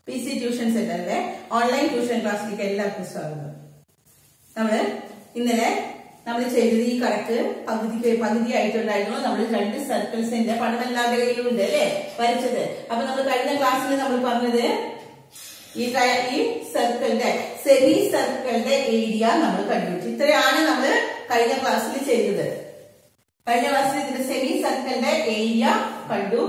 PC tuition സെന്ററിലെ online tuition ക്ലാസ്സിലേക്ക് എല്ലാവർക്കും സ്വാഗതം. ഇന്നലെ നമ്മൾ ചെയ്തത് ഈ കണക്ക് പകുതിയായിട്ടുണ്ടായിരുന്നു. നമ്മൾ 2 സർക്കിൾസിന്റെ പടം എല്ലാവരുടെ കയ്യിലുണ്ട് അല്ലെ, വരച്ചത്. അപ്പൊ നമ്മൾ കഴിഞ്ഞ ക്ലാസ്സിൽ നമ്മൾ പറഞ്ഞത് ഈ സർക്കിളിന്റെ സെമി സർക്കിളിന്റെ ഏരിയ നമ്മൾ കണ്ടുപിടിച്ചു. ഇത്രയാണ് നമ്മൾ കഴിഞ്ഞ ക്ലാസ്സിൽ ചെയ്തത്. കഴിഞ്ഞ ക്ലാസ്സിൽ ഇതിന്റെ സെമി സർക്കിളിന്റെ ഏരിയ കണ്ടു.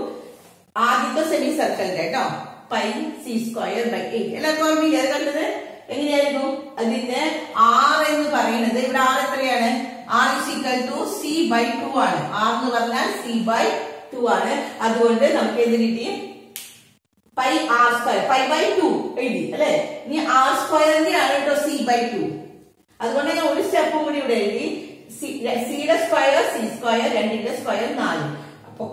ആദ്യത്തെ സെമി സർക്കിളിന്റെ കേട്ടോ പൈ സി സ്ക്വയർ ബൈ 8 എല്ലാവർക്കും ഓർമ്മയില്ല? അത് കണ്ടത് എങ്ങനെയായിരുന്നു? അതിന്റെ R എന്ന് പറയുന്നത് ഇവിടെ R എത്രയാണ്? R = C/2 ആണ്. R എന്ന് പറഞ്ഞാൽ C/2 ആണ്. അതുകൊണ്ട് നമുക്ക് എന്ത് കിട്ടി? പൈ R², π/2 എഴുതി അല്ലെ. ഇനി R² ആണ് കേട്ടോ C/2. അതുകൊണ്ട് ഞാൻ ഒരു സ്റ്റെപ്പും കൂടി ഇവിടെ എഴുതി. C യുടെ സ്ക്വയർ C², 2ന്റെ സ്ക്വയർ 4. അപ്പൊ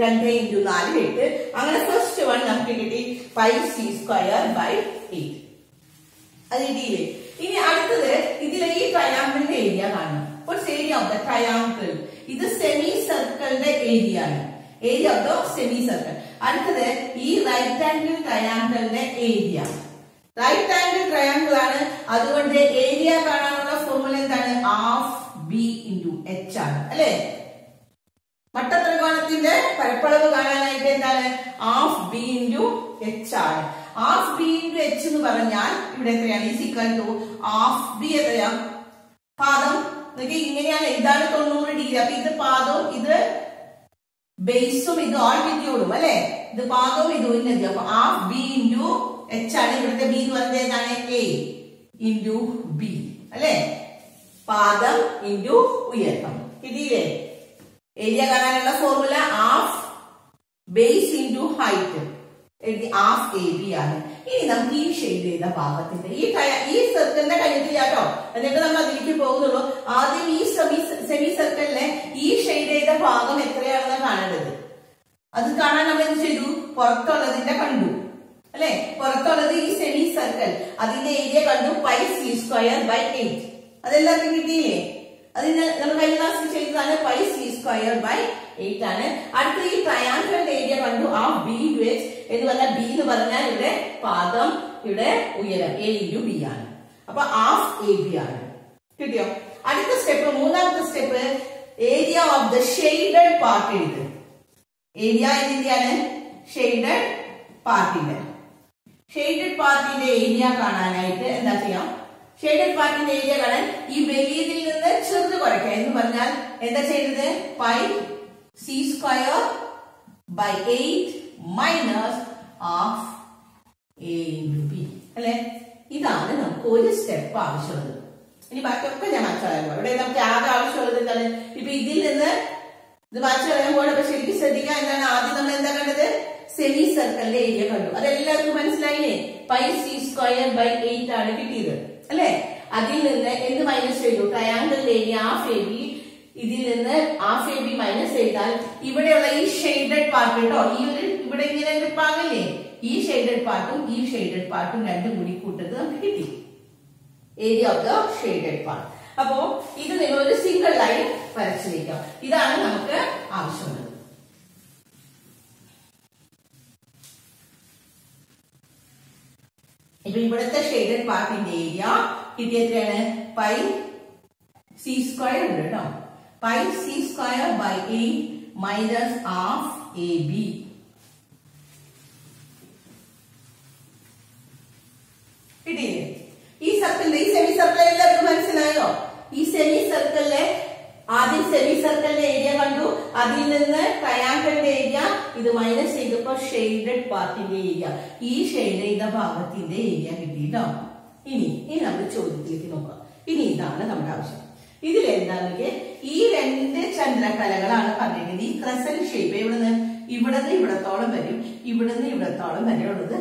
2 × 4 8. അങ്ങനെ ഫസ്റ്റ് വൺ നമുക്ക് കിട്ടി പൈ C² ബൈ 8. അത് കിട്ടിയില്ലേ? ഇനി അടുത്തത് ഇതിലെ ഈ ട്രയാങ്കിളിന്റെ ഏരിയ കാണണം. What's area of the triangle? ഇത് സെമി സർക്കിളിന്റെ ഏരിയ ആണ്. Area of the semicircle. അടുത്തത് ഈ റൈറ്റ് ആംഗിൾ ട്രയാങ്കിളിന്റെ ഏരിയ. റൈറ്റ് ആംഗിൾ ട്രയാങ്കിൾ ആണ്. അതുകൊണ്ട് ഏരിയ കാണാനുള്ള ഫോർമുല എന്താണ്? ½ B × H ആണ് അല്ലെ. മട്ടത്രികോണത്തിന്റെ പരപ്പളവ് കാണാനായിട്ട് എന്താണ്? ½ B × H ആണ്. ½ B × H എന്ന് പറഞ്ഞാൽ ഇവിടെ എത്രയാണ്? ½ B എത്രയാ? പാദം ഇങ്ങനെയാണ്. ഇതാണ് 90 ഡിഗ്രി. അപ്പൊ ഇത് പാദവും ഇത് ബേസും ഇത് ആൾട്ടിറ്റ്യൂഡും അല്ലെ. ഇത് പാദവും ഇത് ഉന്നതി. അപ്പൊ ½ B × H ആണ്. ഇവിടുത്തെ B എന്ന് പറയുന്നത് ഏതാണ്? A × B അല്ലെ. പാദം × ഉയരം. കിട്ടിയില്ലേ? ഏരിയ കാണാനുള്ള ഫോർമുല ½ ബേസ് × ഹൈറ്റ് എഴുതി. ½ AB ആണ്. ഇനി നമുക്ക് ഈ ഷെയ്ഡ് ചെയ്ത ഭാഗത്തിന്റെ ഈ സർക്കിളിന്റെ കഴിഞ്ഞിട്ടില്ല കേട്ടോ. എന്നിട്ട് നമ്മൾ അതിലേക്ക് പോകുന്നുള്ളൂ. ആദ്യം ഈ സെമി സർക്കിളിലെ ഈ ഷെയ്ഡ് ചെയ്ത ഭാഗം എത്രയാണെന്ന് കാണേണ്ടത്. അത് കാണാൻ നമ്മൾ എന്ത് ചെയ്തു? പുറത്തുള്ളതിന്റെ കണ്ടു അല്ലെ. പുറത്തുള്ളത് ഈ സെമി സർക്കിൾ, അതിന്റെ ഏരിയ കണ്ടു. Pi C² by 8. അതെല്ലാവർക്കും കിട്ടിയില്ലേ? അതിന് നമ്മൾ കഴിഞ്ഞ ക്ലാസ്സിൽ ചെയ്തതാണ്. പൈ C² ബൈ 8 ആണ്. അടുത്ത ഈ ട്രയാങ്കിളിന്റെ ഏരിയ കണ്ടു. ½ B × H എന്ന് പറഞ്ഞാൽ B എന്ന് പറഞ്ഞാൽ ഇവിടെ പാദം, ഇവിടെ ഉയരം A × B ആണ്. അപ്പൊ ½ AB ആണ്. കിട്ടിയോ? അടുത്ത സ്റ്റെപ്പ്, മൂന്നാമത്തെ step, area of the shaded part എഴുത്. ഏരിയ എന്തിന്റെയാണ്? ഷെയ്ഡഡ് പാർട്ടിന്റെ. ഷെയ്ഡഡ് പാർട്ടിന്റെ ഏരിയ കാണാനായിട്ട് എന്താ ചെയ്യാം? ഷെയ്ഡഡ് പാർട്ടിന്റെ ഏരിയ കാണാൻ ഈ വലിയതിൽ നിന്ന് ചെറുത് കുറയ്ക്കുക എന്ന് പറഞ്ഞാൽ എന്താ ചെയ്യുന്നത്? Pi C² by 8 minus ½ A × B അല്ലെ. ഇതാണ് നമുക്ക് ഒരു സ്റ്റെപ്പ് ആവശ്യമുള്ളത്. ഇനി ബാക്കിയൊക്കെ ഞാൻ മാച്ച് കളയാൻ പോകും. ഇവിടെ നമുക്ക് ആകെ ആവശ്യമുള്ളത് എന്താണ്? ഇപ്പൊ ഇതിൽ നിന്ന് ഇത് മാച്ച് കളയാൻ പോകണം. അപ്പൊ ശരിക്കും ശ്രദ്ധിക്കുക. എന്താണ് ആദ്യം നമ്മൾ എന്താ കണ്ടത്? സെമി സർക്കിളിന്റെ ഏരിയ കണ്ടു. അതെല്ലാവർക്കും മനസ്സിലായില്ലേ? പൈ C² ബൈ 8 ആണ് കിട്ടിയത് അല്ലെ. അതിൽ നിന്ന് എന്ത് മൈനസ് ചെയ്തു? ട്രയാങ്കിളിന്റെ ഏരിയ ½ AB. ഇതിൽ നിന്ന് ½ AB മൈനസ് ചെയ്താൽ ഇവിടെയുള്ള ഈ ഷെയ്ഡഡ് പാർട്ട് കേട്ടോ, ഈ ഒരു ഇവിടെ ഇങ്ങനെ പാകല്ലേ, ഈ ഷെയ്ഡഡ് പാർട്ടും ഈ ഷെയ്ഡഡ് പാർട്ടും രണ്ടും കൂടി കൂട്ടത് നമുക്ക് കിട്ടി. Area of the shaded part. അപ്പോ ഇത് നിങ്ങൾ ഒരു സിംഗിൾ ലൈൻ വരച്ചു വയ്ക്കാം. ഇതാണ് നമുക്ക് ആവശ്യമുള്ളത്. ഇപ്പൊ ഇവിടുത്തെ ഷെയ്ഡഡ് പാർട്ടിന്റെ ഏരിയ കിട്ടിയ എത്രയാണ്? പൈ C² ഉണ്ട് കേട്ടോ. Pi C² by 8 minus ½ AB. കിട്ടിയില്ലേ? ഈ സർക്കിളിന്റെ ഈ സെമി സർക്കിൾ എല്ലാവർക്കും മനസ്സിലായോ? ഈ സെമി സർക്കിളിലെ ആദ്യം സെമി സർക്കിളിന്റെ ഏരിയ കണ്ടു. അതിൽ നിന്ന് ട്രയാങ്കിളിന്റെ ഏരിയ ഇത് മൈനസ് ചെയ്തപ്പോ ഷെയ്ഡഡ് പാർട്ടിന്റെ ഏരിയ, ഈ ഷെയ്ഡ് ചെയ്ത ഭാഗത്തിന്റെ ഏരിയ കിട്ടിട്ടോ. ഇനി നമ്മൾ ചോദ്യത്തിലേക്ക് നോക്കാം. ഇനി ഇതാണ് നമ്മുടെ ആവശ്യം. ഇതിൽ എന്താണെന്ന് ഈ 2 ചന്ദ്രക്കലകളാണ് പറഞ്ഞിരിക്കുന്നത്. ഈ ക്രസന്റ് ഷേപ്പ് ഇവിടുന്ന് ഇവിടത്തോളം വരും, ഇവിടുന്ന് ഇവിടത്തോളം വരെ ഉള്ളത്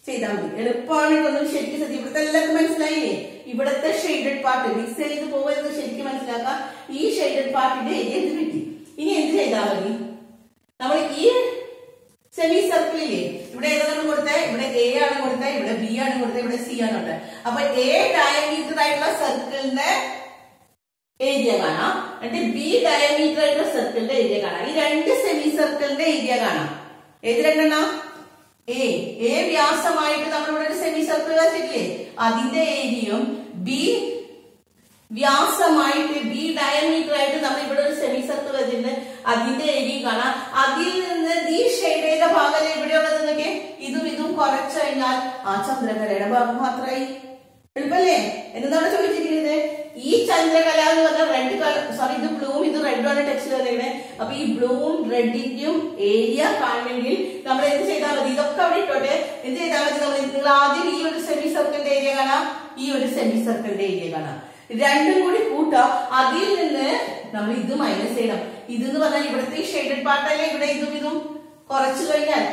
ചെയ്താൽ മതി. എളുപ്പമാണ്. ഇതൊന്നും ശരിക്കും ശ്രദ്ധിക്കും. ഇവിടുത്തെ എല്ലാവർക്കും മനസ്സിലായില്ലേ? ഇവിടത്തെ ഷെയ്ഡഡ് പാർട്ട് മിക്സ് ചെയ്ത് പോകരുത്. ശരിക്കും മനസ്സിലാക്കാം. ഈ ഷെയ്ഡഡ് പാർട്ടിന്റെ ഏരിയ ഇത് കിട്ടി. ഇനി എന്ത് ചെയ്താൽ മതി? നമ്മൾ ഈ സെമി സർക്കിളില്ലേ, ഇവിടെ ഏതാണ് കൊടുത്തത്? ഇവിടെ A ആണ് കൊടുത്തത്, ഇവിടെ B ആണ് കൊടുത്തത്, ഇവിടെ C ആണ് കൊടുത്തത്. അപ്പൊ A ഡയമീറ്റർ ആയിട്ടുള്ള സർക്കിളിന്റെ ഏരിയ കാണാം, എന്നിട്ട് B ഡയമീറ്റർ ആയിട്ടുള്ള സർക്കിളിന്റെ ഏരിയ കാണാം. ഈ 2 സെമി സർക്കിളിന്റെ ഏരിയ കാണാം. ഏത് രണ്ടെണ്ണം? എ വ്യാസമായിട്ട് നമ്മളിവിടെ ഒരു സെമി സർക്കിൾ വരച്ചിട്ടില്ലേ, അതിന്റെ ഏരിയയും ബി വ്യാസമായിട്ട് ബി ഡയമീറ്റർ ആയിട്ട് നമ്മൾ ഇവിടെ ഒരു സെമി സർക്കിൾ വെച്ചിട്ടുണ്ട്, അതിന്റെ ഏരിയ കാണാം. അതിൽ നിന്ന് ഈ ഷെയ്ഡ് ചെയ്ത ഭാഗം എവിടെയുള്ളത് നോക്കിയേ, ഇതും കുറച്ചു കഴിഞ്ഞാൽ ആ ചന്ദ്രകലയുടെ ഭാഗം മാത്രമായി. എളുപ്പല്ലേ? എന്താണ് ചോദിച്ചിരിക്കുന്നത്? ഈ ചന്ദ്രകല എന്ന് പറഞ്ഞാൽ റെഡ് കളർ, സോറി ഇത് ബ്ലൂവും ഇത് റെഡും ആണ് ടെക്സ്റ്റിൽ വന്നിരിക്കുന്നത്. അപ്പൊ ഈ ബ്ലൂവും റെഡിന്റെയും ഏരിയ കാണണമെങ്കിൽ നമ്മൾ എന്ത് ചെയ്താൽ മതി? ഇതൊക്കെ അവിടെ ഇട്ടോട്ടെ. എന്ത് ചെയ്താൽ മതി? നിങ്ങൾ ആദ്യം ഈ ഒരു സെമി സർക്കിളിന്റെ ഏരിയ കാണാം, ഈ ഒരു സെമി സർക്കിളിന്റെ ഏരിയ കാണാം, രണ്ടും കൂടി കൂട്ടാം. അതിൽ നിന്ന് നമ്മൾ ഇത് മൈനസ് ചെയ്യണം. ഇതെന്ന് പറഞ്ഞാൽ ഇവിടുത്തെ ഈ ഷെയ്ഡഡ് പാർട്ടല്ലേ, ഇവിടെ ഇതും കുറച്ചു കഴിഞ്ഞാൽ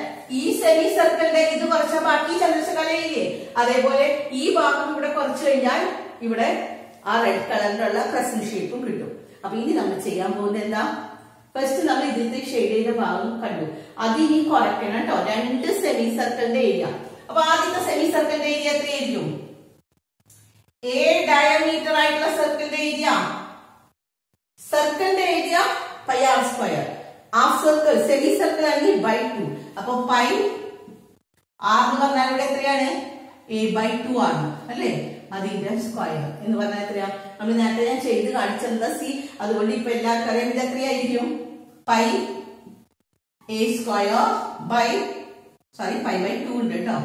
ഈ സെമി സർക്കിളിന്റെ ഇത് കുറച്ച ബാക്കി ചന്ദ്രശകലയില്ലേ, അതേപോലെ ഈ ഭാഗം ഇവിടെ കുറച്ചു കഴിഞ്ഞാൽ ഇവിടെ ആ റെഡ് കളറിലുള്ള ക്രസന്റ് ഷേപ്പും കിട്ടും. അപ്പൊ ഇനി നമ്മൾ ചെയ്യാൻ പോകുന്നത് എന്താ? ഫസ്റ്റ് നമ്മൾ ഇതിന്റെ ഷെയ്ഡ് ചെയ്ത ഭാഗം കണ്ടു, അത് ഇനി കുറയ്ക്കണം കേട്ടോ. രണ്ട് സെമി സർക്കിളിന്റെ ഏരിയ. അപ്പൊ ആദ്യത്തെ സെമി സർക്കിളിന്റെ ഏരിയ എത്രയായിരിക്കും? എ ഡയമീറ്റർ ആയിട്ടുള്ള സർക്കിളിന്റെ ഏരിയ, സർക്കിളിന്റെ area pi r square. Half circle semi circle ആണെങ്കിൽ ബൈ 2. അപ്പൊ പൈ ആർ എന്ന് പറഞ്ഞാൽ ഇവിടെ എത്രയാണ്? a/2 ആണ് അല്ലേ? അതിന്റെ സ്ക്വയർ എന്ന് പറഞ്ഞാൽ എത്രയാ? നമ്മൾ നേരത്തെ ഞാൻ ചെയ്ത് കാണിച്ചത് സി, അതുകൊണ്ട് ഇപ്പൊ എല്ലാവർക്കും അറിയാം ഇത് എത്രയായിരിക്കും? പൈ a സ്ക്വയർ ബൈ π/2 ഉണ്ട് കേട്ടോ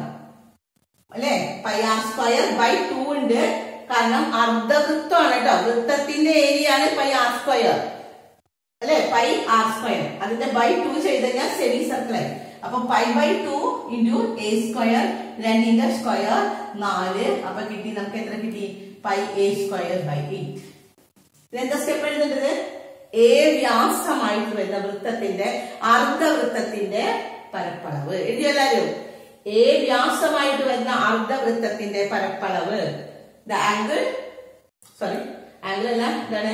അല്ലെ? പൈ ആർ സ്ക്വയർ ബൈ 2 ഉണ്ട്. കാരണം അർദ്ധവൃത്തമാണ് കേട്ടോ, വൃത്തത്തിന്റെ ഏരിയ ആണ് പൈ ആർ സ്ക്വയർ അല്ലെ? പൈ ആർ സ്ക്വയർ അതിന്റെ ബൈ 2 ചെയ്ത് കഴിഞ്ഞാൽ സെമി സർക്കിൾ ആയി. അപ്പൊ π/2 ഇൻറ്റു a സ്ക്വയർ, രണ്ടിന്റെ സ്ക്വയർ 4. അപ്പൊ കിട്ടി നമുക്ക് എത്ര കിട്ടി? Pi a square by 8. ഇതെന്താ സ്റ്റെപ്പ് എഴുതേണ്ടത്? എ വ്യാസമായിട്ട് വരുന്ന വൃത്തത്തിന്റെ അർദ്ധവൃത്തത്തിന്റെ പരപ്പളവ് എഴുതിയോ എല്ലാവരും? എ വ്യാസമായിട്ട് വരുന്ന അർദ്ധവൃത്തത്തിന്റെ പരപ്പളവ്, ദ ആംഗിൾ, സോറി ആംഗിൾ അല്ല, എന്താണ്?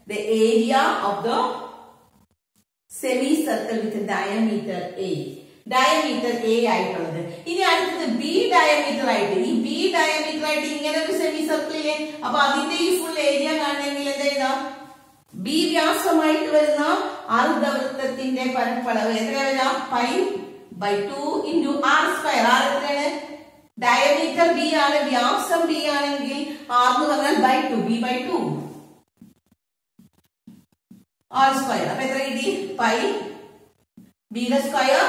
The area of the semi circle with diameter A. Diameter A ആയിട്ടുള്ളത്. ഇനി അടുത്തത് ബി ഡയമീറ്റർ ആയിട്ട്, ഈ ബി ഡയമീറ്റർ ആയിട്ട് ഇങ്ങനെ ഒരു സെമി സർക്കിളിലെ, അപ്പൊ അതിന്റെ ഈ ഫുൾ ഏരിയ കാണണമെങ്കിൽ എന്താ എഴുതാം? ബി വ്യാസമായിട്ട് വരുന്ന അർദ്ധവൃത്തത്തിന്റെ പരപ്പളവ് എത്ര വരാം? π/2 ഇൻറ്റു ആർ സ്ക്വയർ. ആർ എത്രയാണ്? ഡയമീറ്റർ ബി ആണ്, വ്യാസം ബി ആണെങ്കിൽ ആർ എന്ന് പറഞ്ഞാൽ ബൈ 2, b/2 ആർ സ്ക്വയർ. അപ്പൊ എത്ര കിട്ടി? പൈ ബിയുടെ സ്ക്വയർ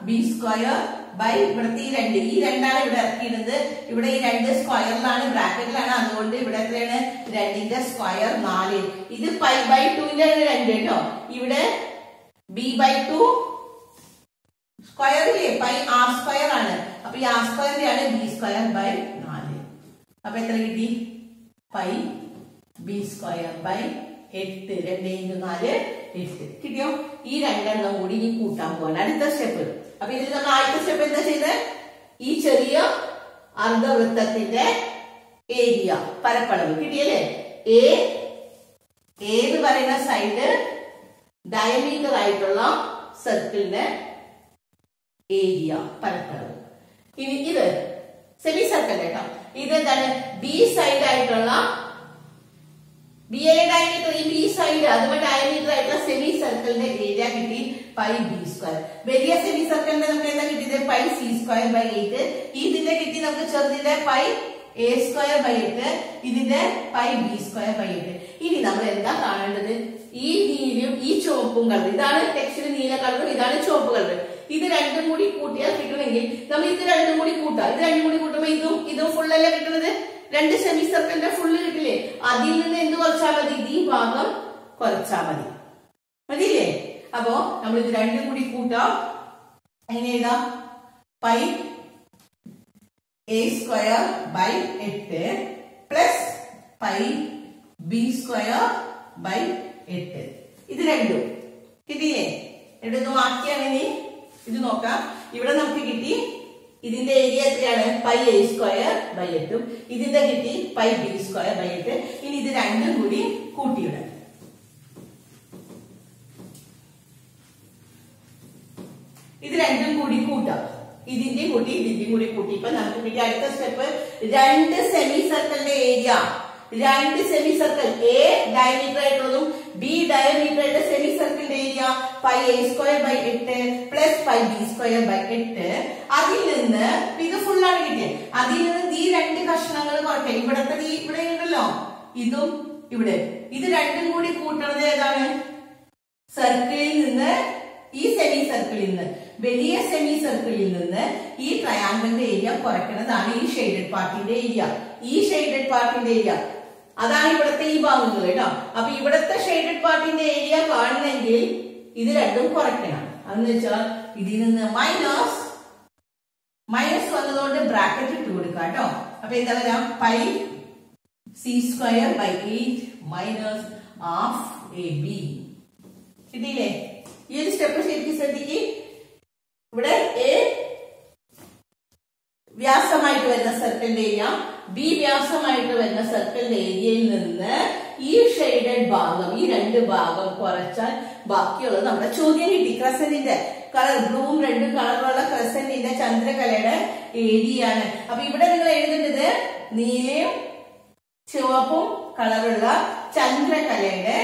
ബി സ്ക്വയർ ബൈ ഇവിടുത്തെ ഈ രണ്ടാണ് ഇവിടെ ഇറക്കിയിടുന്നത്. ഇവിടെ ഈ 2 സ്ക്വയറിലാണ്, ബ്രാക്കറ്റിലാണ്, അതുകൊണ്ട് ഇവിടെ എത്രയാണ്? 2ന്റെ സ്ക്വയർ 4. ഇത് π/2ന്റെ 2 കേട്ടോ. ഇവിടെ b/2 സ്ക്വയർ ഇല്ലേ, പൈ ആർ സ്ക്വയർ ആണ്. അപ്പൊ ഈ ആർ സ്ക്വയറിന്റെ ആണ് ബി സ്ക്വയർ ബൈ 4. അപ്പൊ എത്ര കിട്ടി? Pi B square by 8. 2 into 4 8 കിട്ടിയോ? ഈ രണ്ടെണ്ണം കൂടി ഇനി കൂട്ടാൻ പോവാണ് അടുത്ത സ്റ്റെപ്പ്. അപ്പൊ ഇതിൽ നമ്മൾ ആദ്യത്തെ സ്റ്റെപ്പ് എന്താ ചെയ്തത്? ഈ ചെറിയ അർദ്ധവൃത്തത്തിന്റെ ഏരിയ പരപ്പളവ് കിട്ടിയല്ലേ? എ എന്ന് പറയുന്ന സൈഡ് ഡയമീറ്റർ ആയിട്ടുള്ള സർക്കിളിന്റെ ഏരിയ പരപ്പളവ്. ഇനി ഇത് സെമി സർക്കിൾ കേട്ടോ. ഇത് എന്താണ്? ബി സൈഡ് ആയിട്ടുള്ള ബി എ ഡയമീറ്റർ, ഈ ബി സൈഡ് അതുപോലെ ഡയമീറ്റർ ആയിട്ടുള്ള സെമി സർക്കിളിന്റെ ഏരിയ കിട്ടി പൈ ബി സ്ക്വയർ. വലിയ സെമി സർക്കിളിന്റെ നമുക്ക് എന്താ കിട്ടിയത്? Pi C square by 8. ഇതിന്റെ കിട്ടി നമുക്ക് ചെറുതിന്റെ പൈ എ സ്ക്വയർ ബൈ 8, ഇതിന്റെ പൈ ബി സ്ക്വയർ ബൈ 8. ഇനി നമ്മൾ എന്താ കാണേണ്ടത്? ഈ നീലയും ഈ ചുവപ്പും കളർ, ഇതാണ് ടെക്സ്റ്റിൽ നീല കളറും ഇതാണ് ചുവപ്പ് കളർ. ഇത് രണ്ടും കൂടി കൂട്ടിയാൽ കിട്ടണമെങ്കിൽ നമ്മൾ ഇത് രണ്ടും കൂടി കൂട്ടാം. ഇത് രണ്ടും കൂടി കൂട്ടുമ്പോ ഇതും ഫുള്ളല്ലേ കിട്ടുന്നത്? 2 സെമി സർക്കിളിന്റെ ഫുള്ള് കിട്ടില്ലേ? അതിൽ നിന്ന് എന്ത് കുറച്ചാൽ മതി? ഈ ഭാഗം കുറച്ചാൽ മതി, മതിയില്ലേ? അപ്പോ നമ്മൾ ഇത് രണ്ടും കൂടി കൂട്ടാം. എങ്ങനെ എഴുതാം? Pi A square by 8 plus pi B square by 8. ഇത് രണ്ടും കിട്ടിയേ? രണ്ടും മാറ്റിയാണ്. ഇനി ഇത് നോക്കാം. ഇവിടെ നമുക്ക് കിട്ടി ഇതിന്റെ ഏരിയ എത്രയാണ്? Pi A square by 8. ഇതിന്റെ കിട്ടി പൈ ബി സ്ക്വയർ ബൈ 8. ഇനി ഇത് രണ്ടും കൂടി കൂട്ടിയിടാം. ഇത് രണ്ടും കൂടി കൂട്ടാം. ഇതിന്റെയും കൂടി ഇപ്പൊ നമുക്ക് കിട്ടിയ അടുത്ത സ്റ്റെപ്പ് 2 സെമി സർക്കിളിന്റെ ഏരിയ രണ്ട് സെമി സർക്കിൾ, എ ഡയമീറ്റർ ആയിട്ടുള്ളതും ബി ഡയമീറ്റർ ആയിട്ട് സെമി സർക്കിളിന്റെ area pi A square by 8 plus pi B square by 8. അതിൽ നിന്ന് ഇത് ഫുള്ളാണ് കിട്ടിയത്. അതിൽ നിന്ന് ഈ രണ്ട് കഷ്ണങ്ങൾ കുറയ്ക്കാം. ഇവിടത്തെ ഇവിടെ ഉണ്ടല്ലോ, ഇതും ഇവിടെ, ഇത് രണ്ടും കൂടി കൂട്ടണത് ഏതാണ്? സർക്കിളിൽ നിന്ന്, ഈ സെമി സർക്കിളിൽ നിന്ന്, വലിയ സെമി സർക്കിളിൽ നിന്ന് ഈ ട്രയാങ്കിളിന്റെ ഏരിയ കുറയ്ക്കുന്നതാണ് ഈ ഷെയ്ഡഡ് പാർട്ടിന്റെ ഏരിയ. ഈ ഷെയ്ഡഡ് പാർട്ടിന്റെ ഏരിയ അതാണ് ഇവിടത്തെ ഈ ഭാഗങ്ങൾ കേട്ടോ. അപ്പൊ ഇവിടത്തെ ഷെയ്ഡഡ് പാർട്ടിന്റെ ഏരിയ കാണണമെങ്കിൽ ഇത് രണ്ടും കുറയ്ക്കണം. അതെന്ന് വെച്ചാൽ ഇതിൽ നിന്ന് മൈനസ് വന്നതുകൊണ്ട് ബ്രാക്കറ്റ് ഇട്ട് കൊടുക്കാം കേട്ടോ. അപ്പൊ എന്താ പറയാ, pi C square by 8 minus half A B. കിട്ടിയില്ലേ? ഈ ഒരു സ്റ്റെപ്പ് ശരിക്കും ശ്രദ്ധിക്ക്. ഇവിടെ എ വ്യാസമായിട്ട് വരുന്ന സർക്കിളിന്റെ ഏരിയ, ബി വ്യാസമായിട്ട് വരുന്ന സർക്കിളിന്റെ ഏരിയയിൽ നിന്ന് ഈ ഷെയ്ഡഡ് ഭാഗം, ഈ രണ്ട് ഭാഗം കുറച്ചാൽ ബാക്കിയുള്ളത് നമ്മുടെ ചോദ്യം കിട്ടി. ക്രസന്റിന്റെ കളർ, ബ്ലൂവും റെഡും കളറുള്ള ക്രസന്റിന്റെ ചന്ദ്രകലയുടെ ഏരിയ ആണ്. അപ്പൊ ഇവിടെ നിങ്ങൾ എഴുതേണ്ടത് നീലയും ചുവപ്പും കളറുള്ള ചന്ദ്രകലയുടെ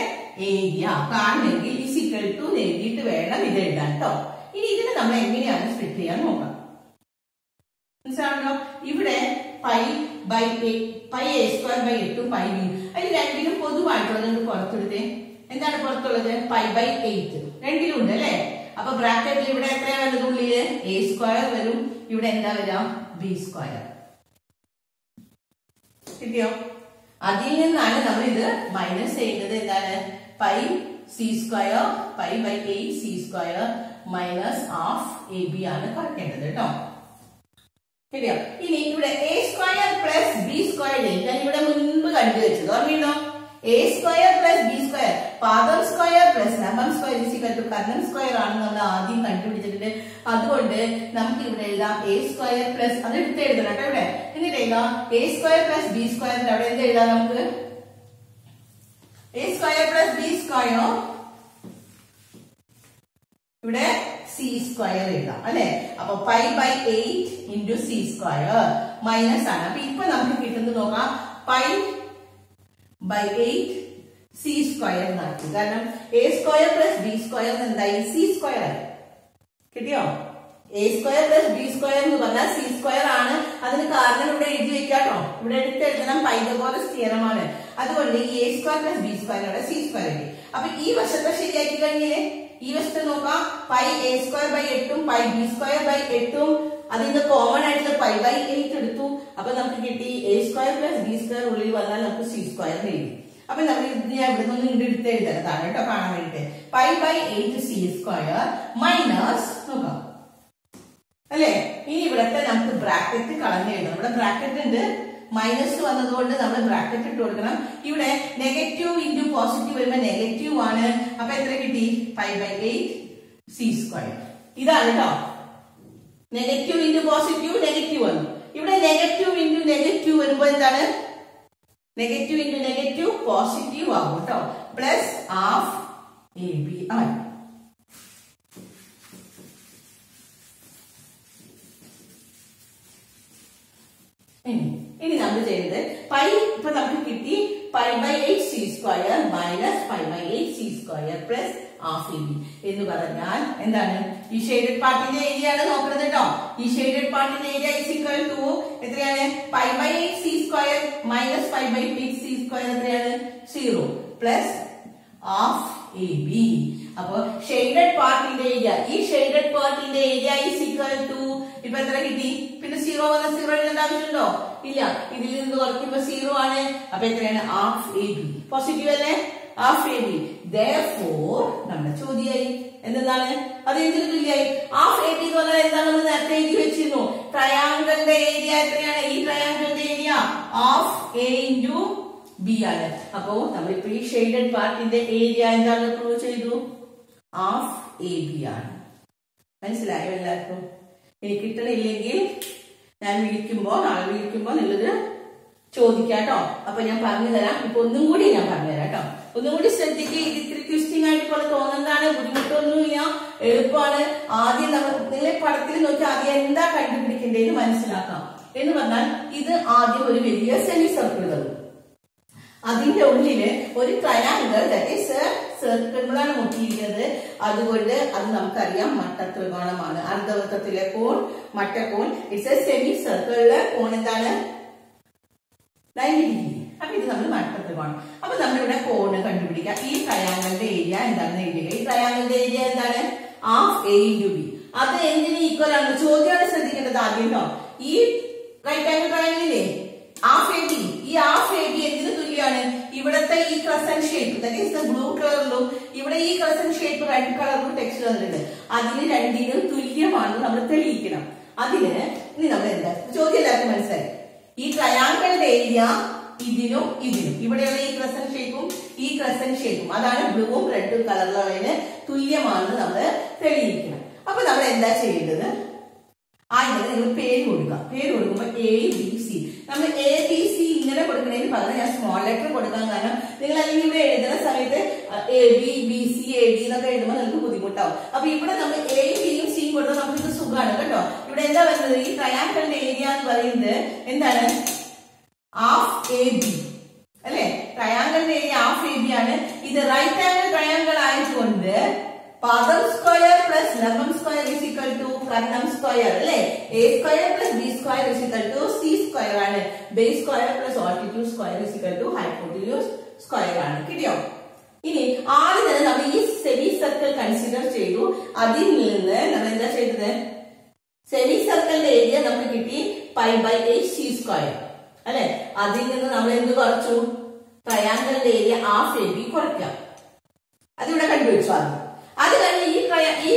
ഏരിയ കാണണമെങ്കിൽ ഇസിക്കൽ ടു എഴുതിയിട്ട് വേണം ഇത് എഴുതാൻ കേട്ടോ. ഇനി ഇതിനെ നമ്മൾ എങ്ങനെയാണ് സ്പ്ലിറ്റ് ചെയ്യാൻ നോക്കാം. മനസ്സിലാണല്ലോ? ഇവിടെ pi A square by 8 pi B, അതിൽ രണ്ടിനും പൊതുവായിട്ടുള്ളത് പുറത്തെടുത്തേ. എന്താണ് പുറത്തുള്ളത്? പൈ ബൈ 8 രണ്ടിലും ഉണ്ട് അല്ലെ? അപ്പൊ ബ്രാക്കറ്റിൽ ഇവിടെ എത്രയാ വരുന്നത്? ഉള്ളില് എ സ്ക്വയർ വരും, ഇവിടെ എന്താ വരാം? B square. കിട്ടിയോ? അതിൽ നിന്നാണ് നമ്മൾ ഇത് മൈനസ് ചെയ്യുന്നത്. എന്താണ്? Pi C square pi by 8 C square minus half A B ആണ് കുറയ്ക്കേണ്ടത് കേട്ടോ. ശരിയോ? ഇനി ഇവിടെ A square plus B square ഞാൻ ഇവിടെ മുൻപ് കണ്ടുവച്ചത് ഓർമ്മയുണ്ടോ? A square plus B square, പാദം സ്ക്വയർ പ്ലസ് ലംബം സ്ക്വയർ ഇസിക്കൽ ടു കർണം സ്ക്വയർ ആണ് നമ്മൾ ആദ്യം കണ്ടുപിടിച്ചിട്ടുണ്ട്. അതുകൊണ്ട് നമുക്ക് ഇവിടെ എഴുതാം എ സ്ക്വയർ പ്ലസ്, അത് എടുത്ത് എഴുതണം കേട്ടോ ഇവിടെ. എന്നിട്ട് എഴുതാം എ സ്ക്വയർ പ്ലസ് ബി സ്ക്വയറിന്റെ അവിടെ എന്ത് എഴുതാം നമുക്ക്? A square plus B square, ഇവിടെ സി സ്ക്വയർ എഴുതാം അല്ലെ? അപ്പൊ pi by 8 into C square minus ആണ്. അപ്പൊ ഇപ്പൊ നമുക്ക് കിട്ടുന്നത് നോക്കാം, പൈ ബൈ 8 സി സ്ക്വയർ എന്നാക്കി. കാരണം A square plus B square എന്തായി? സി സ്ക്വയർ ആയി. കിട്ടിയോ? A square plus B square എന്ന് പറഞ്ഞാൽ സി സ്ക്വയർ ആണ്. അതിന് കാരണം ഇവിടെ എഴുതി വെക്കാട്ടോ. ഇവിടെ എടുത്ത് എഴുതണം, പൈതഗോറസ് തിയറമാണ്. അതുകൊണ്ട് ഈ A square plus B square C square ആയി. അപ്പൊ ഈ വശത്തെ ശരിയാക്കി കഴിഞ്ഞില്ലേ? ഈ വശത്ത് നോക്കാം, pi A square by 8 pi B square by 8 അതിന്റെ കോമൺ ആയിട്ടുള്ള പൈ ബൈ 8 എടുത്തു. അപ്പൊ നമുക്ക് കിട്ടി A square plus B square ഉള്ളിൽ വന്നാൽ നമുക്ക് സി സ്ക്വയർ എഴുതി. അപ്പൊ നമ്മൾ ഇത് ഞാൻ ഇവിടെ നിന്ന് ഇങ്ങോട്ട് എടുത്ത് എഴുതരുതാണ് കേട്ടോ, കാണാൻ വേണ്ടിട്ട്. Pi by 8 C square minus നോക്കാം അല്ലെ? ഇനി ഇവിടത്തെ നമുക്ക് ബ്രാക്കറ്റ് കളഞ്ഞ് എഴുതണം. ഇവിടെ ബ്രാക്കറ്റ് ഉണ്ട്, മൈനസ് വന്നതുകൊണ്ട് നമ്മൾ ബ്രാക്കറ്റ് ഇട്ട് കൊടുക്കണം. ഇവിടെ നെഗറ്റീവ് ഇൻറ്റു പോസിറ്റീവ് വരുമ്പോ നെഗറ്റീവ് ആണ്. അപ്പൊ എത്ര കിട്ടി? Pi by 8 C square. ഇതാണ് കേട്ടോ, നെഗറ്റീവ് ഇൻറ്റു പോസിറ്റീവ് നെഗറ്റീവ് വന്നു. ഇവിടെ നെഗറ്റീവ് ഇൻറ്റു നെഗറ്റീവ് വരുമ്പോ എന്താണ്? നെഗറ്റീവ് ഇൻറ്റു നെഗറ്റീവ് പോസിറ്റീവ് ആകും കേട്ടോ. പ്ലസ് ഹാഫ് എ ബി ആയി. ഇനി നമ്മൾ ചെയ്തത് പൈ, ഇപ്പൊ നമുക്ക് കിട്ടി pi by 8 C square minus pi by 8 C square plus half A B എന്ന് പറഞ്ഞാൽ എന്താണ്? ഈ ഷെയ്ഡഡ് പാർട്ടിന്റെ ഏരിയ ആണ് നോക്കുന്നത് കേട്ടോ. ഈ ഷെയ്ഡഡ് പാർട്ടിന്റെ ഏരിയ ഇസ് ഈക്വൽ ടു എത്രയാണ്? Pi by 8 C square minus pi by 8 C square എത്രയാണ്? 0 പ്ലസ് ഹാഫ് എ ബി. അപ്പൊ ഷെയ്ഡഡ് പാർട്ടിന്റെ ഏരിയ, ഈ ഷെയ്ഡഡ് പാർട്ടിന്റെ ഏരിയ ഇസ് ഈക്വൽ ടു ഇപ്പൊ എത്ര കിട്ടി? പിന്നെ 0 വന്ന 0 എഴുതേണ്ട ആവശ്യമുണ്ടോ? ഇല്ല. ഇതിൽ നിന്ന് കുറയ്ക്കുമ്പോ 0 ആണ്. അപ്പൊ എത്രയാണ്? Half A B. പോസിറ്റീവ് അല്ലേ? Half A B. Therefore നമ്മുടെ ചോദ്യമായി എന്താണ്? അത് എന്തിനു തുല്യമായി? ഹാഫ് എ ബി എന്ന് പറഞ്ഞാൽ എന്താണ്? നമ്മൾ നേരത്തെ എഴുതി വെച്ചിരുന്നു. ട്രയാങ്കിളിന്റെ ഏരിയ എത്രയാണ്? ഈ ട്രയാങ്കിളിന്റെ area half A into B ആണ്. അപ്പോ നമ്മളിപ്പോ ഈ ഷെയ്ഡഡ് പാർട്ടിന്റെ ഏരിയ എന്താണ് പ്രൂവ് ചെയ്തു? ഹാഫ് എ ബി ആണ്. മനസ്സിലായോ എല്ലാവർക്കും? ഇനി കിട്ടണില്ലെങ്കിൽ ഞാൻ വിളിക്കുമ്പോ, നാളെ വിളിക്കുമ്പോ നിങ്ങളത് ചോദിക്കാട്ടോ. അപ്പൊ ഞാൻ പറഞ്ഞു തരാം. ഇപ്പൊ ഒന്നും കൂടി ഞാൻ പറഞ്ഞുതരാം കേട്ടോ. ഒന്നും കൂടി ശ്രദ്ധിക്കുക. ഇത് ഇത്തിരി ട്വിസ്റ്റിംഗ് ആയിട്ട് പോലെ തോന്നുന്നതാണ്, ബുദ്ധിമുട്ടൊന്നുമില്ല, എളുപ്പമാണ്. ആദ്യം നമ്മൾ നിങ്ങളെ പടത്തിൽ നോക്കി ആദ്യം എന്താ കണ്ടുപിടിക്കേണ്ടതെന്ന് മനസ്സിലാക്കാം. എന്ന് പറഞ്ഞാൽ ഇത് ആദ്യം ഒരു വലിയ സെമി സർക്കിൾ തന്നു. അതിന്റെ ഉള്ളില് ഒരു ട്രയാങ്കിൾ ദാറ്റ് ഈസ് സർക്കിളാണ് മുട്ടിയിരിക്കുന്നത്. അതുകൊണ്ട് അത് നമുക്കറിയാം മട്ടത്രികോണമാണ്. അർദ്ധവൃത്തത്തിലെ കോൺ മട്ടക്കോൺ. ഇറ്റ്സ് എ സെമി സർക്കിളിലെ കോൺ എന്താണ് 90 ഡിഗ്രി. അപ്പൊ ഇത് നമ്മൾ മട്ടത്രികോണം. അപ്പൊ നമ്മളിവിടെ കോണ് കണ്ടുപിടിക്കാം. ഈ ട്രയാങ്കിളിന്റെ ഏരിയ എന്താണെന്ന് എഴുതുക. ഈ ട്രയാങ്കിളിന്റെ ഏരിയ എന്താണ് ഹാഫ് എ ഇൻറ്റു ബി. അത് എന്തിന് ഈക്വൽ ആണ്? ചോദ്യമാണ് ശ്രദ്ധിക്കേണ്ടത് ആദ്യം കേട്ടോ. ഈ റൈറ്റ് ആംഗിൾ ട്രയാങ്കിളില്ലേ ഹാഫ് എ ബി, ഈ ഹാഫ് എ ബി എന്തിന് തുല്യമാണ്? ഇവിടത്തെ ഈ crescent shape that is the blue കളറിലും ഇവിടെ ഈ ക്രസന്റ് ഷേപ്പ് റെഡ് കളറിലും ടെക്സ്റ്റ് വന്നിട്ടുണ്ട്. അതിന് രണ്ടിനും തുല്യമാണെന്ന് നമ്മൾ തെളിയിക്കണം. അതിന് ഇനി നമ്മൾ എന്താ ചോദ്യം എല്ലാവർക്കും മനസ്സിലായി. ഈ ട്രയാങ്കിളിന്റെ ഏരിയ ഇതിനും ഇതിനും ഇവിടെയുള്ള ഈ ക്രസന്റ് ഷേപ്പും ഈ ക്രസന്റ് ഷേപ്പും അതാണ് ബ്ലൂവും റെഡും കളറിലുള്ളതിന് തുല്യമാണെന്ന് നമ്മൾ തെളിയിക്കണം. അപ്പൊ നമ്മൾ എന്താ ചെയ്യേണ്ടത്? ആദ്യം നിങ്ങൾ പേര് കൊടുക്കുക. പേര് കൊടുക്കുമ്പോൾ എ ബി സി. നമ്മൾ എ ബി സി ഇങ്ങനെ കൊടുക്കുന്നതിന് പകരം ഞാൻ സ്മോൾ ലെറ്റർ കൊടുക്കാൻ കാരണം നിങ്ങൾ അല്ലെങ്കിൽ ഇവിടെ എഴുതുന്ന സമയത്ത് A B B C A D എന്നൊക്കെ എഴുതുമ്പോൾ നിങ്ങൾക്ക് ബുദ്ധിമുട്ടാവും. അപ്പൊ ഇവിടെ നമ്മൾ എയും ബിയും സിയും കൊടുത്താൽ നമുക്ക് ഇത് സുഖമാണ് കേട്ടോ. ഇവിടെ എന്താ വരുന്നത്? ഈ ട്രയാങ്കിളിന്റെ ഏരിയ എന്ന് പറയുന്നത് എന്താണ് ഹാഫ് എ ബി അല്ലെ? ട്രയാങ്കിളിന്റെ ഏരിയ ഹാഫ് എ ബി ആണ്. ഇത് റൈറ്റ് ആംഗിൾ ട്രയാങ്കിൾ ആയതുകൊണ്ട് പാദം സ്ക്വയർ പ്ലസ് ലംബം സ്ക്വയർ ഇസ് ഈക്വൽ ടു കർണം സ്ക്വയർ അല്ലെ? A square plus B square is equal to C square ആണ്. Base square plus altitude square is equal to hypotenuse square ആണ്. കിട്ടിയോ? ഇനി ആദ്യം തന്നെ നമ്മൾ ഈ സെമി സർക്കിൾ കൺസിഡർ ചെയ്തു. അതിൽ നിന്ന് നമ്മൾ എന്താ ചെയ്തത്? സെമി സർക്കിളിന്റെ ഏരിയ നമുക്ക് കിട്ടി π/8 സി സ്ക്വയർ അല്ലെ? അതിൽ നിന്ന് നമ്മൾ എന്ത് കുറച്ചു? ട്രയാങ്കിളിന്റെ ഏരിയ ഹാഫ് എ ബി കുറയ്ക്കാം. അതിവിടെ കണ്ടുപിടിച്ചു ആദ്യം. അത് കഴിഞ്ഞ് ഈ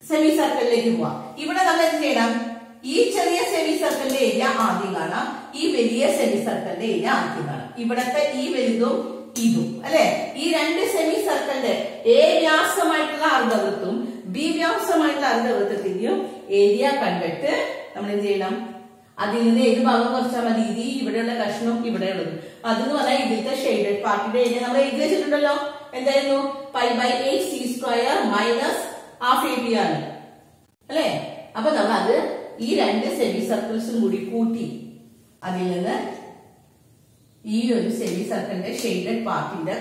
സെമി സർക്കിളിലേക്ക് പോവാം. ഇവിടെ നമ്മൾ എന്ത് ചെയ്യണം? ഈ ചെറിയ സെമി സർക്കിളിന്റെ ഏരിയ ആദ്യം കാണാം. ഈ വലിയ സെമി സർക്കിളിന്റെ ഏരിയ ആദ്യം കാണാം. ഇവിടത്തെ ഈ വലുതും ഇതും അല്ലെ? ഈ രണ്ട് സെമി സർക്കിളിന്റെ എ വ്യാസമായിട്ടുള്ള അർദ്ധവൃത്തവും ബി വ്യാസമായിട്ടുള്ള അർദ്ധവൃത്തത്തിന്റെയും ഏരിയ കണ്ടിട്ട് നമ്മൾ എന്ത് ചെയ്യണം? അതിൽ നിന്ന് ഏത് ഭാഗം കുറച്ചാൽ മതി? ഇത് ഇവിടെയുള്ള കഷ്ണവും ഇവിടെയുള്ളത്. അതെന്ന് പറഞ്ഞാൽ ഇതിലത്തെ ഷെയ്ഡഡ് പാർട്ടിന്റെ ഏരിയ നമ്മൾ എഴുതി വെച്ചിട്ടുണ്ടല്ലോ. എന്തായിരുന്നു? π/8 C square minus half A B ആണ് അല്ലെ? അപ്പൊ നമ്മൾ അത് ഈ രണ്ട് സെമി സർക്കിൾസും കൂടി കൂട്ടി അതിൽ നിന്ന് ഈ ഒരു സെമി സർക്കിളിന്റെ ഷെയ്ഡഡ് പാർട്ടിന്റെ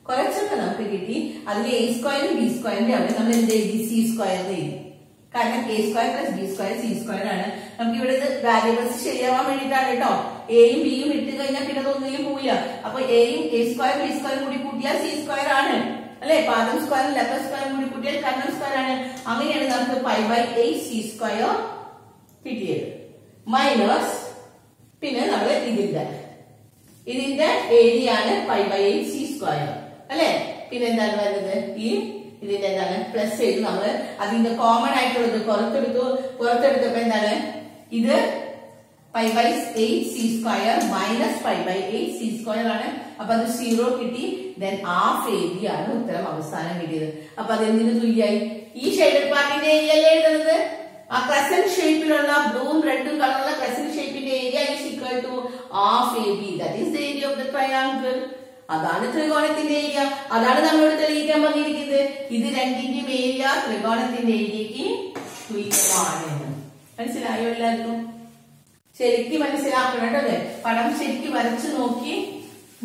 കുറച്ചൊക്കെ നമുക്ക് കിട്ടി. അതിൽ എ സ്ക്വയറും ബി സ്ക്വയറിന്റെ അവിടെ നമ്മൾ എന്ത് എഴുതി? സി സ്ക്വയർ എഴുതി. കാരണം A square plus B square C square ആണ്. നമുക്ക് ഇവിടെ വാരിയബിൾസ് ശരിയാവാൻ വേണ്ടിയിട്ടാണ് കേട്ടോ. എയും ബിയും ഇട്ട് കഴിഞ്ഞാൽ പിന്നെ അതൊന്നിലും പോവില്ല. അപ്പൊ എയും എ സ്ക്വയർ ബി സ്ക്വയറും കൂടി കൂട്ടിയാൽ സി സ്ക്വയർ ആണ് അല്ലെ? പാദം സ്ക്വയറും ലംബം സ്ക്വയറും കൂടി കൂട്ടിയാൽ കർണം സ്ക്വയർ ആണ്. അങ്ങനെയാണ് നമുക്ക് π/8 സി സ്ക്വയർ കിട്ടിയത്. മൈനസ് പിന്നെ നമ്മൾ ഇതിന്റെ ഏരിയ ആണ് π/8 സി സ്ക്വയർ അല്ലെ? പിന്നെ എന്താണ് വരുന്നത്? ഇതിന്റെ എന്താണ് പ്ലസ് ചെയ്ത് നമ്മൾ അതിന്റെ കോമൺ ആയിട്ടുള്ളത് പുറത്തെടുത്തപ്പോ എന്താണ്? ഇത് π/8 C square minus π/8 C square ആണ്. അപ്പൊ അത് 0 കിട്ടി. ദെൻ ഹാഫ് എ ബി ആണ് ഉത്തരം അവസാനം കിട്ടിയത്. അപ്പൊ അതെന്തിനു തുല്യായി? ഈ ഷെയ്ഡഡ് പാർട്ടിന്റെ ഏരിയ അല്ലേ എഴുതുന്നത്? ആ ക്രസന്റ് ഷേപ്പിലുള്ള ബ്ലൂവും റെഡും കളറുള്ള ക്രസന്റ് ഷേപ്പിന്റെ area is equal to half A B. That is the area of the triangle. അതാണ് ത്രികോണത്തിന്റെ ഏരിയ. അതാണ് നമ്മളോട് തെളിയിക്കാൻ പറഞ്ഞിരിക്കുന്നത്. ഇത് രണ്ടിന്റെയും ഏരിയ ത്രികോണത്തിന്റെ ഏരിയക്ക് തുല്യമാണ്. മനസ്സിലായോ എല്ലാവർക്കും? ശരിക്കും മനസ്സിലാക്കണം കേട്ടോ. പടം ശരിക്കും വരച്ചു നോക്കി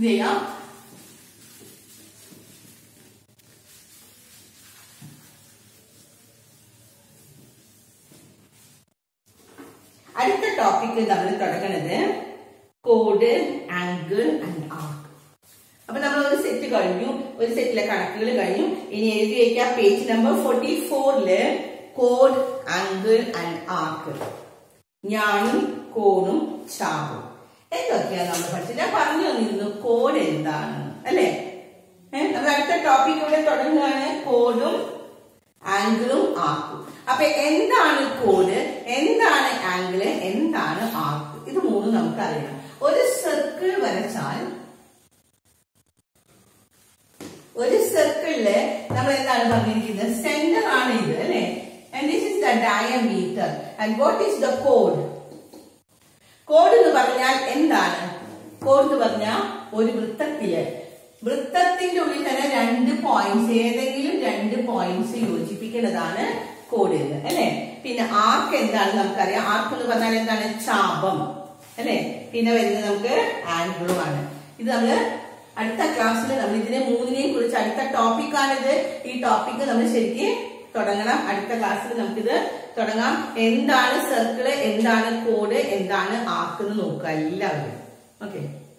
ചെയ്യാം. അടുത്ത ടോപ്പിക് നമ്മൾ തുടങ്ങുന്നത് കോഡ്, ആംഗിൾ ആൻഡ് ആർക്ക്. അപ്പൊ നമ്മൾ ഒരു സെറ്റ് കഴിഞ്ഞു. ഒരു സെറ്റിലെ കണക്കുകൾ കഴിഞ്ഞു. ഇനി എഴുതി വയ്ക്കാം page number 44 code, angle and arc. ഞാനും കോണും ചാവും എന്തൊക്കെയാണ് നമ്മൾ പഠിച്ചത്? ഞാൻ പറഞ്ഞു തന്നിരുന്നു കോഡ് എന്താണ് അല്ലെ? നമ്മൾ അടുത്ത ടോപ്പിക് ഇവിടെ തുടങ്ങുകയാണ്. കോഡും ആംഗിളും ആർക്കും. അപ്പൊ എന്താണ് കോഡ്, എന്താണ് ആംഗിള്, എന്താണ് ആർക്ക്? ഇത് മൂന്നും നമുക്ക് അറിയണം. ഒരു സർക്കിൾ വരച്ചാൽ ഒരു സർക്കിളില് നമ്മൾ എന്താണ് പറഞ്ഞിരിക്കുന്നത്? സെന്റർ ആണ് ഇത് അല്ലെ? And this is the diameter. And what is the chord? Code എന്ന് പറഞ്ഞാൽ എന്താണ്? കോഡ് എന്ന് പറഞ്ഞാൽ ഒരു വൃത്തത്തിന്റെ ഉള്ളിൽ തന്നെ രണ്ട് പോയിന്റ്സ്, ഏതെങ്കിലും രണ്ട് പോയിന്റ്സ് യോജിപ്പിക്കുന്നതാണ് കോഡ് എന്ന് അല്ലെ? പിന്നെ ആർക്ക് എന്താണ് നമുക്കറിയാം. ആർക്ക് എന്ന് പറഞ്ഞാൽ എന്താണ്? ചാപം അല്ലെ? പിന്നെ വരുന്നത് നമുക്ക് ആംഗിളും ആണ്. ഇത് നമ്മള് അടുത്ത ക്ലാസ്സിൽ നമ്മൾ ഇതിനെ മൂന്നിനെയും കുറിച്ച് അടുത്ത ടോപ്പിക്കാണിത്. ഈ ടോപ്പിക്ക് നമ്മൾ ശരിക്കും തുടങ്ങണം. അടുത്ത ക്ലാസ്സിൽ നമുക്കിത് തുടങ്ങാം. എന്താണ് സർക്കിള്, എന്താണ് കോഡ്, എന്താണ് ആർക്ക് എന്ന് നോക്കുക എല്ലാവരും. ഓക്കെ.